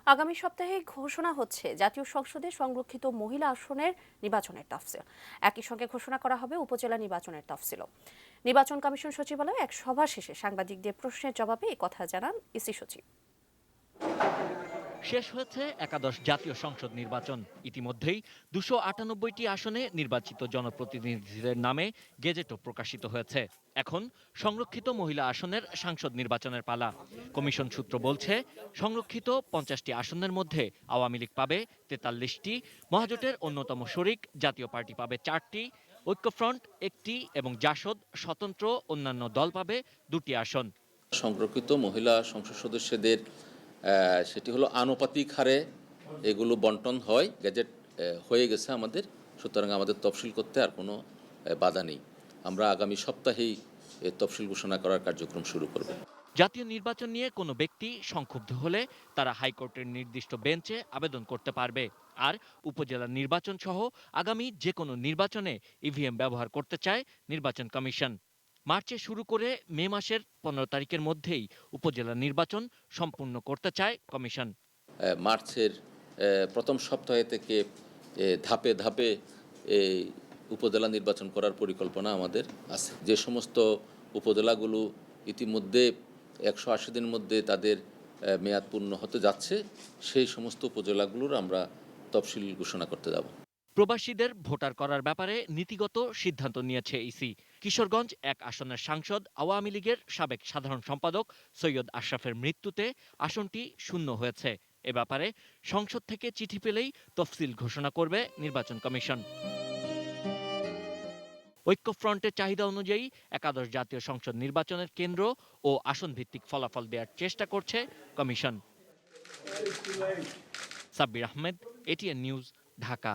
আগামী সপ্তাহে ঘোষণা হচ্ছে জাতীয় সংসদে সংরক্ষিত মহিলা আসনের নির্বাচনের তফসিল। একই সঙ্গে ঘোষণা করা হবে উপজেলা নির্বাচনের তফসিলও। নির্বাচন কমিশন সচিবালয়ে এক সভা শেষে সাংবাদিকদের প্রশ্নের জবাবে এই কথা জানান ইসি সচিব। শেষ হয়েছে একাদশ জাতীয় সংসদ নির্বাচন। ইতিমধ্যেই 298টি আসনে নির্বাচিত জনপ্রতিনিধিদের নামে গেজেটও প্রকাশিত হয়েছে। এখন সংরক্ষিত মহিলা আসনের সাংসদ নির্বাচনের পালা। কমিশন সূত্র বলছে, সংরক্ষিত 50টি আসনের মধ্যে আওয়ামী লীগ পাবে 43টি, মহাজোটের অন্যতম শরিক জাতীয় পার্টি পাবে 4টি, ঐক্যফ্রন্ট 1টি এবং জাসদ স্বতন্ত্র অন্যান্য দল পাবে 2টি আসন। সংরক্ষিত মহিলা সংসদ সদস্যদের সেটি হলো আনুপাতিক হারে এগুলো বন্টন হয়। গ্যাজেট হয়ে গেছে আমাদের, সুতরাং আমাদের তফসিল করতে আর কোনো বাধা নেই। আমরা আগামী সপ্তাহেই তফসিল ঘোষণা করার কার্যক্রম শুরু করব। জাতীয় নির্বাচন নিয়ে কোনো ব্যক্তি সংক্ষুব্ধ হলে তারা হাইকোর্টের নির্দিষ্ট বেঞ্চে আবেদন করতে পারবে। আর উপজেলা নির্বাচন সহ আগামী যে কোনো নির্বাচনে ইভিএম ব্যবহার করতে চায় নির্বাচন কমিশন। মার্চে শুরু করে মে মাসের 15 তারিখের মধ্যেই উপজেলা নির্বাচন সম্পূর্ণ করতে চায় কমিশন। মার্চের প্রথম সপ্তাহে থেকে ধাপে ধাপে এই উপজেলা নির্বাচন করার পরিকল্পনা আমাদের আছে। যে সমস্ত উপজেলাগুলো ইতিমধ্যে 180 দিনের মধ্যে তাদের মেয়াদ পূর্ণ হতে যাচ্ছে, সেই সমস্ত উপজেলাগুলোর আমরা তফসিল ঘোষণা করতে যাব। প্রবাসীদের ভোটার করার ব্যাপারে নীতিগত সিদ্ধান্ত নিয়েছে ইসি। কিশোরগঞ্জ 1 আসনের সাংসদ আওয়ামী লীগের সাবেক সাধারণ সম্পাদক সৈয়দ আশরাফের মৃত্যুতে আসনটি শূন্য হয়েছে। এ ব্যাপারে সংসদ থেকে চিঠি পেলেই তফসিল ঘোষণা করবে নির্বাচন কমিশন। ঐক্যফ্রন্টের চাহিদা অনুযায়ী একাদশ জাতীয় সংসদ নির্বাচনের কেন্দ্র ও আসন ভিত্তিক ফলাফল দেওয়ার চেষ্টা করছে commission. Sabbir Ahmed, ATN news, Dhaka.